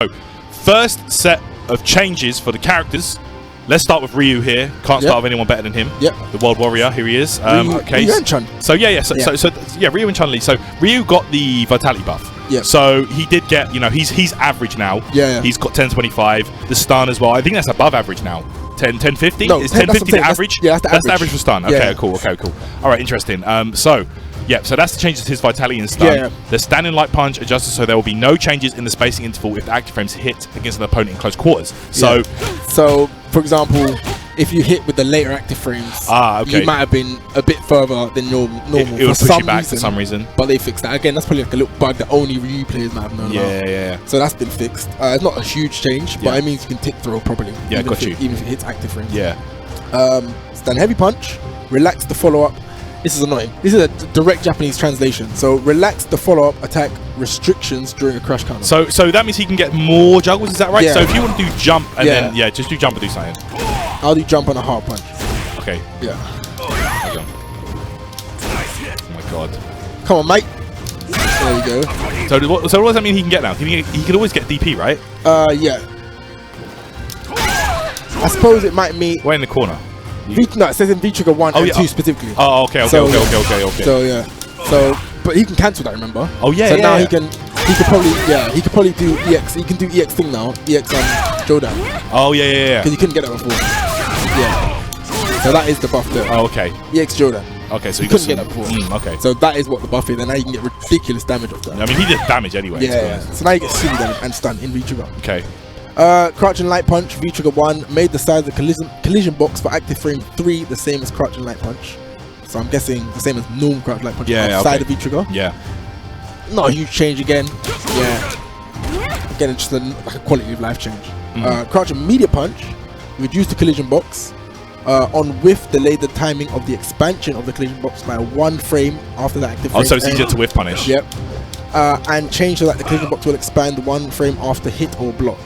So, first set of changes for the characters. Let's start with Ryu here. Can't start with anyone better than him. Yep. The World Warrior. Here he is. Ryu and Chun. So Ryu and Chun-Li. So Ryu got the Vitality buff. Yeah. So he did get, you know, he's average now. Yeah. He's got 1025. The stun as well. I think that's above average now. 1050? No, is 1050 the average? Yeah, that's the average for stun. Yeah. Okay, cool. Okay, cool. All right, interesting. So that's the changes to his Vitality and stun. Yeah. The standing light punch adjusted so there will be no changes in the spacing interval if the active frames hit against an opponent in close quarters. So, so for example, if you hit with the later active frames, you might have been a bit further than your normal. It would push you back for some reason. But they fixed that. Again, that's probably like a little bug that only Ryu players might have known about. Yeah. So that's been fixed. It's not a huge change, but it means you can tick throw properly. Yeah, even if it hits active frames. Yeah. Stand heavy punch, relax the follow-up. This is annoying. This is a direct Japanese translation. So relax the follow-up attack restrictions during a crush counter. So that means he can get more juggles, is that right? Yeah. So if you want to do jump and then just do jump and do something. I'll do jump on a hard punch. Okay. Yeah. Hold on. Oh my god. Come on, mate. There we go. So what does that mean he can get now? He can always get DP, right? Yeah. I suppose it might mean. Way in the corner. No, it says in V-Trigger 1 and 2 specifically. Oh, okay. So yeah. So, but he can cancel that, remember? Oh yeah. So now he could probably do EX. He can do EX thing now. EX Jodan. Oh yeah. Because he couldn't get that before. Yeah. So that is the buff there. Oh okay. EX Jodan. Okay, so he couldn't get that before. Okay. So that is what the buff is, and now you can get ridiculous damage off that. I mean, he did damage anyway. Yeah. So now you get silly damage and stun in V-Trigger. Okay. Crouching light punch, V-Trigger 1 made the size of the collision box for active frame 3 the same as crouching light punch. So I'm guessing the same as normal crouching light punch outside of V-Trigger. Yeah. Not a huge change again. Yeah. Again, it's just like a quality of life change. Crouching media punch, reduced the collision box. On whiff, delayed the timing of the expansion of the collision box by 1 frame after the active frame. Oh, so it's easier to whiff punish. Yep. And change so that the collision box will expand 1 frame after hit or block.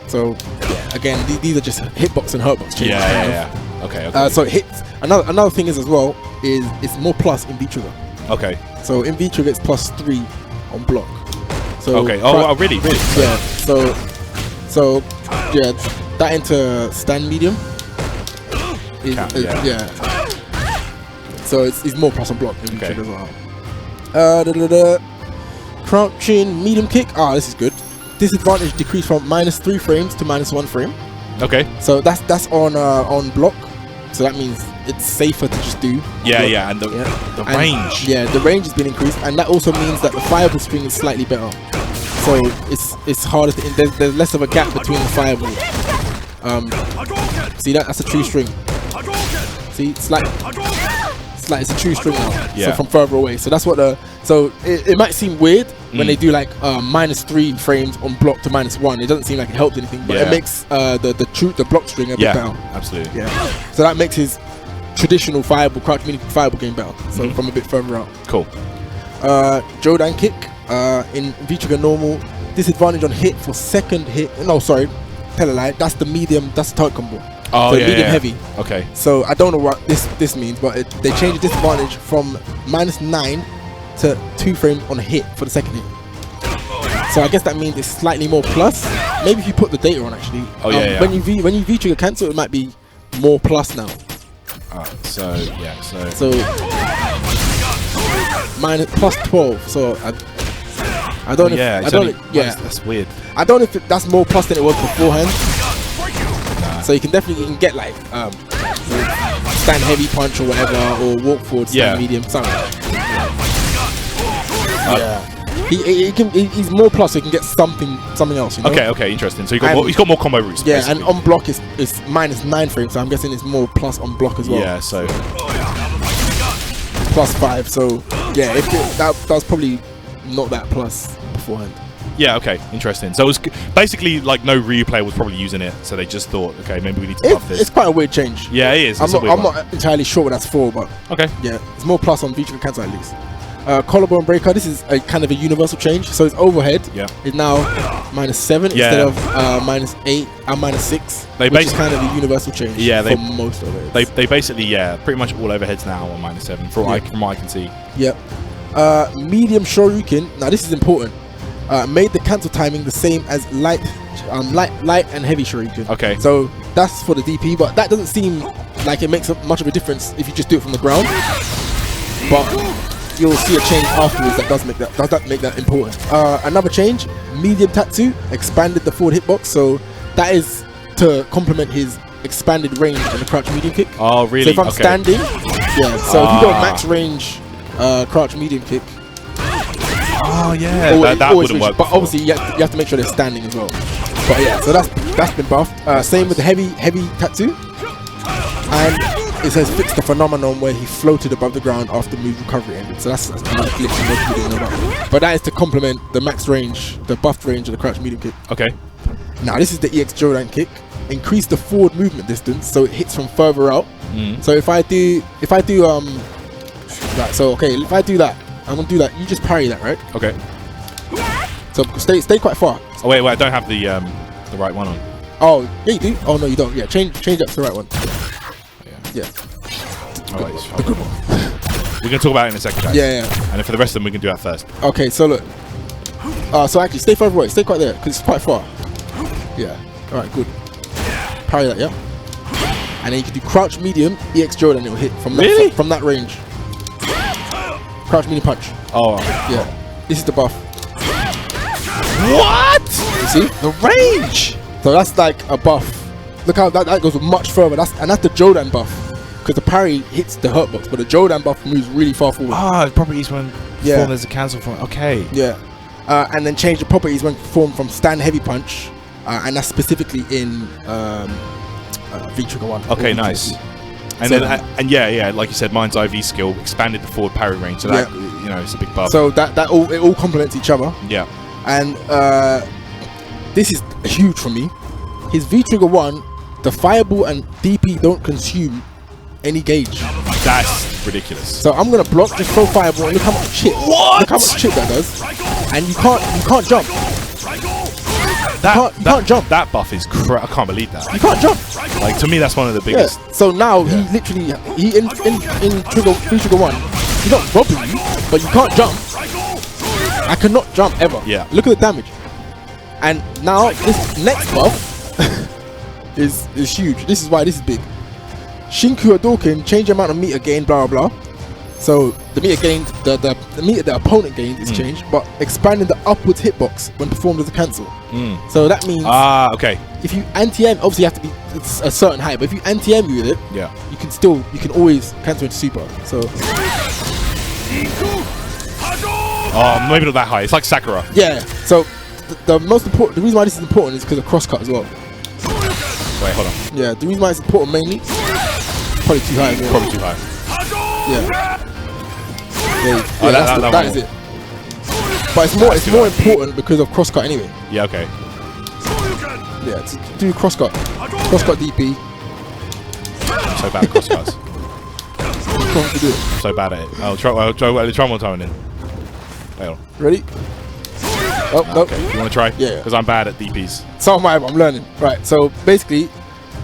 So again, these are just hitbox and hurtbox changes. Yeah. Okay. So hits. Another thing is as well is it's more plus in V-Trigger. Okay. So in V-Trigger it's +3 on block. So okay. Oh, really? Yeah. So that into stand medium. So it's more plus on block in V-Trigger as well. Crouching medium kick. This is good. Disadvantage decreased from -3 frames to -1 frame. Okay. So that's on block. So that means it's safer to just do. Yeah. And the range. Yeah, the range has been increased, and that also means that the fireball string is slightly better. So it's harder to. There's less of a gap between the fireball. See that's a true string. See, it's a true string now. Yeah. So from further away. So that's what so it might seem weird when they do like -3 frames on block to -1. It doesn't seem like it helped anything, but it makes the block string a bit better. Absolutely. Yeah. So that makes his traditional fireball crouch mini fireball game better. So from a bit further out. Cool. Jodan kick in V-Trigger normal, disadvantage on hit for second hit. No, sorry, tell a lie. That's the medium. That's the target combo. Oh, so medium heavy. Okay. So I don't know what this means, but they changed the disadvantage from -9 to 2 frames on a hit for the second hit. So I guess that means it's slightly more plus. Maybe if you put the data on actually. When you V-Trigger cancel, it might be more plus now. So +12. So I don't know. That's weird. I don't know if that's more plus than it was beforehand. So you can definitely get like stand heavy punch or whatever, or walk forward stand medium, something. He's more plus, so he can get something else. You know? Okay, interesting. So he's got more combo routes. Yeah, basically. and on block is -9 frames, so I'm guessing it's more plus on block as well. Yeah, so +5. So yeah, that was probably not that plus beforehand. Yeah, okay, interesting. So it was basically like no Ryu player was probably using it, so they just thought, okay, maybe we need to buff this. It's quite a weird change. Yeah, it is. I'm not entirely sure what that's for, but okay. Yeah, it's more plus on V-Trigger cancel at least. Collarbone breaker. This is a kind of a universal change. So its overhead is now -7 instead of -8 and -6, which is kind of a universal change. Yeah, for most of it. They basically pretty much all overheads now are -7 from what I can see. Yep. Medium Shoryuken. Now this is important. made the cancel timing the same as light and heavy shuriken. Okay. So that's for the DP, but that doesn't seem like it makes much of a difference if you just do it from the ground. But you'll see a change afterwards that does make that important. Another change, medium tatsu expanded the forward hitbox, so that is to complement his expanded range and the crouch medium kick. Oh, really? So if I'm standing, yeah. So if you go max range, crouch medium kick. Oh yeah, that wouldn't work. But before. obviously you have to make sure they're standing as well. But yeah, so that's been buffed. Same with the heavy tatsu, and it says fix the phenomenon where he floated above the ground after move recovery ended. So that's another glitch most people didn't know about. But that is to complement the max range, the buffed range of the crouch medium kick. Okay. Now this is the EX Jodan kick. Increase the forward movement distance so it hits from further out. So if I do right, so okay, if I do that, I'm gonna do that. You just parry that, right? Okay. So stay quite far. Oh wait, I don't have the right one on. Oh yeah, you do. Oh no, you don't. Yeah, change that to the right one. Yeah. All right, the good one. We're gonna talk about it in a second, guys. Yeah. And then for the rest of them, we can do that first. Okay, so look. So actually, stay further away. Stay quite there because it's quite far. Yeah. All right, good. Parry that, yeah. And then you can do crouch medium, EX Jodan, it will hit from that from that range. Crouch medium punch. Oh. Yeah. This is the buff. What? You see? The range. So that's like a buff. Look how that goes much further. That's the Jodan buff. Because the parry hits the hurt box, but the Jodan buff moves really far forward. Ah, properties when performed as a cancel from. Okay. Yeah. And then change the properties when performed from stand heavy punch. And that's specifically in V-Trigger 1. Okay, nice. And so then, and yeah, like you said, mine's IV skill expanded the forward parry range, so that it's a big buff. So that all complements each other. Yeah. And this is huge for me. His V-Trigger 1, the fireball and DP don't consume any gauge. That's ridiculous. So I'm gonna block, just throw fireball, and look how much chip. What? Look how much chip that does. And you can't jump. You can't jump. That buff is I can't believe that. You can't jump. Like, to me, that's one of the biggest. Yeah. So now he literally in Trigger 1, he's not robbing you, but you can't jump. I cannot jump ever. Yeah. Look at the damage. And now this next buff is huge. This is why this is big. Shinku Hadouken, change the amount of meter gain, blah blah blah. So the meter gained, the meter the opponent gained is changed, but expanding the upwards hitbox when performed as a cancel. So that means okay. If you anti-aim, obviously you have to be a certain height, but if you anti-aim with it, you can always cancel into super. So maybe not that high. It's like Sakura. yeah. So the most important, the reason why this is important is because of crosscut as well. Wait, hold on. Yeah, the reason why it's important mainly, probably too high as well. Probably too high. Yeah. That is it. But it's more important because of crosscut anyway. Yeah, okay. Yeah, to do crosscut DP. I'm so bad at crosscuts. To do it. I'm so bad at it. I'll try one time then. Wait on. Ready? Oh, no. Okay. You want to try? Yeah. Because I'm bad at DPs. So am I, I'm learning. Right, so basically,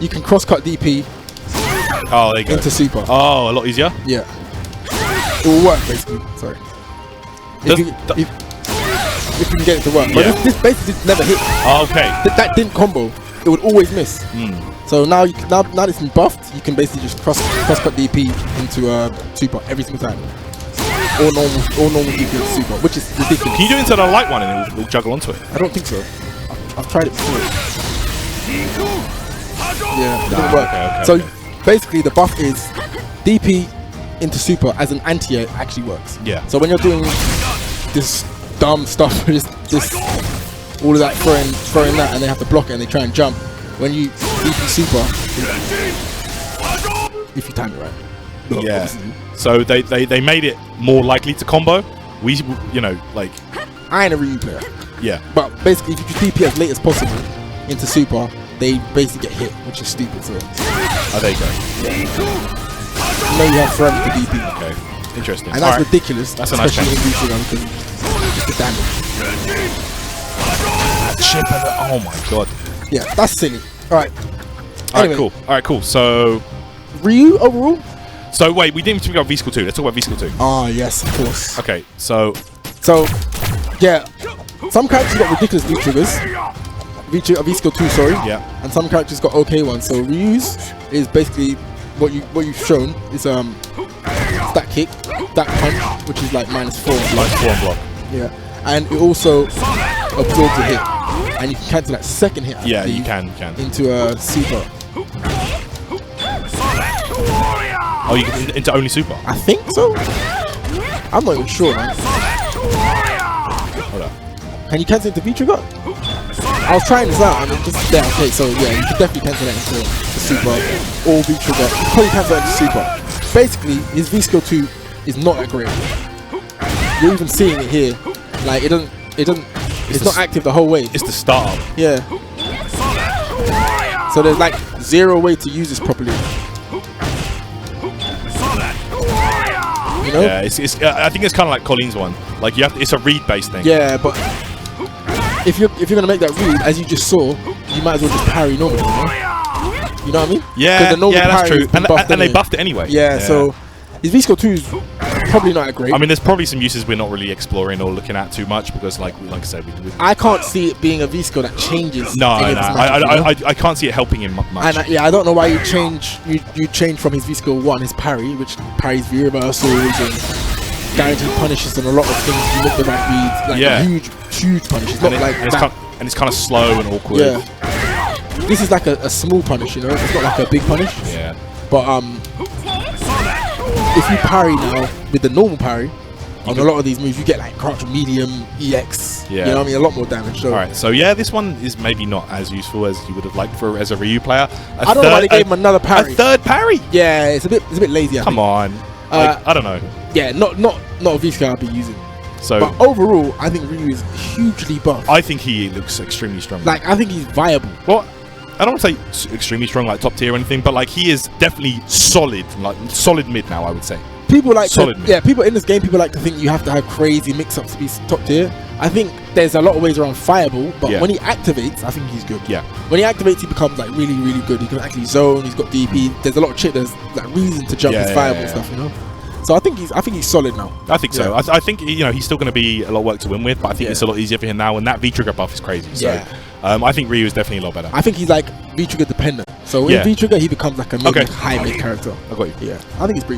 you can crosscut DP Oh, there you go. into super. Oh, a lot easier? Yeah. It will work, basically. Sorry. If you can get it to work. But this basically just never hit. Oh, okay. That didn't combo. It would always miss. So now now it's been buffed, you can basically just crosscut DP into super every single time. Or normal DP into super, which is ridiculous. Can you do it into the light one and it'll juggle onto it? I don't think so. I've tried it before. Yeah, it didn't work. Okay, so basically the buff is DP into super as an anti-air actually works. Yeah. So when you're doing this dumb stuff, this all of that throwing that and they have to block it and they try and jump, when you DP super, if you time it right. Yeah. Obviously. So they made it more likely to combo. We like. I ain't a Ryu player. Yeah. But basically, if you just DP as late as possible into super, they basically get hit, which is stupid. So. Oh, there you go. You know you have forever to DP. Okay. Interesting. And that's ridiculous. That's a nice especially in V-Trigger because just the damage. Chip and oh my god. Yeah, that's silly. All right. Anyway, All right, cool. So Ryu overall. So wait, we didn't even talk about VSkill 2. Let's talk about VSkill 2. Ah, yes, of course. Okay, so yeah. some characters got ridiculous V triggers. V-skill 2, sorry. Yeah. And some characters got okay ones. So Ryu's is basically what you've shown is that kick, that punch, which is like -4. -4 on block. Yeah. And it also absorbs a hit, and you can cancel that second hit. Yeah, you can. Into a super. Oh, you can into only super. I think so. I'm not even sure, man. Hold up. Can you cancel it into V trigger? I was trying this out and it just there. Okay, so yeah, you can definitely cancel that into the super or V trigger. You probably cancel that into super. Basically, his V skill 2 is not that great. You're even seeing it here. Like it doesn't. It's not active the whole way. It's the startup. Yeah. So there's like zero way to use this properly. You know? Yeah, I think it's kind of like Colleen's one. Like it's a read-based thing. Yeah, but if you're gonna make that read, as you just saw, you might as well just parry normally. You know what I mean? Yeah, that's true. And they buffed it anyway. Yeah, so his V-skill 2 is probably not that great. I mean, there's probably some uses we're not really exploring or looking at too much because, like I said, I can't see it being a V-skill that changes. No. I can't see it helping him much. And I don't know why you change from his V-skill 1, his parry, which parries V reversals and guaranteed punishes and a lot of things. You make the right reads, like huge punishes. Not like that. And it's kind of slow and awkward. Yeah. This is like a small punish, you know. It's not like a big punish. Yeah. But if you parry now with the normal parry on a lot of these moves, you get like crouch medium, EX. Yeah. You know what I mean? A lot more damage. So. Alright, so yeah, this one is maybe not as useful as you would have liked as a Ryu player. I don't know why they gave him another parry. A third parry? Yeah, it's a bit lazy. Come on. I don't know. Yeah, not a V-skill I'll be using. So, but overall, I think Ryu is hugely buffed. I think he looks extremely strong. Like, I think he's viable. Well, I don't want to say extremely strong, like top tier or anything, but like he is definitely solid, like solid mid now, I would say. People like people in this game, people like to think you have to have crazy mix-ups to be top tier. I think there's a lot of ways around fireball, but when he activates, I think he's good. Yeah. When he activates, he becomes like really, really good. He can actually zone. He's got DP. There's a lot of shit. There's like reason to jump his fireball stuff, you know. So I think he's solid now. I think so. I think he's still going to be a lot of work to win with, but I think it's a lot easier for him now. And that V trigger buff is crazy. So I think Ryu is definitely a lot better. I think he's like V trigger dependent. So in V trigger, he becomes like a high mid character. I got you. Yeah, I think he's pretty.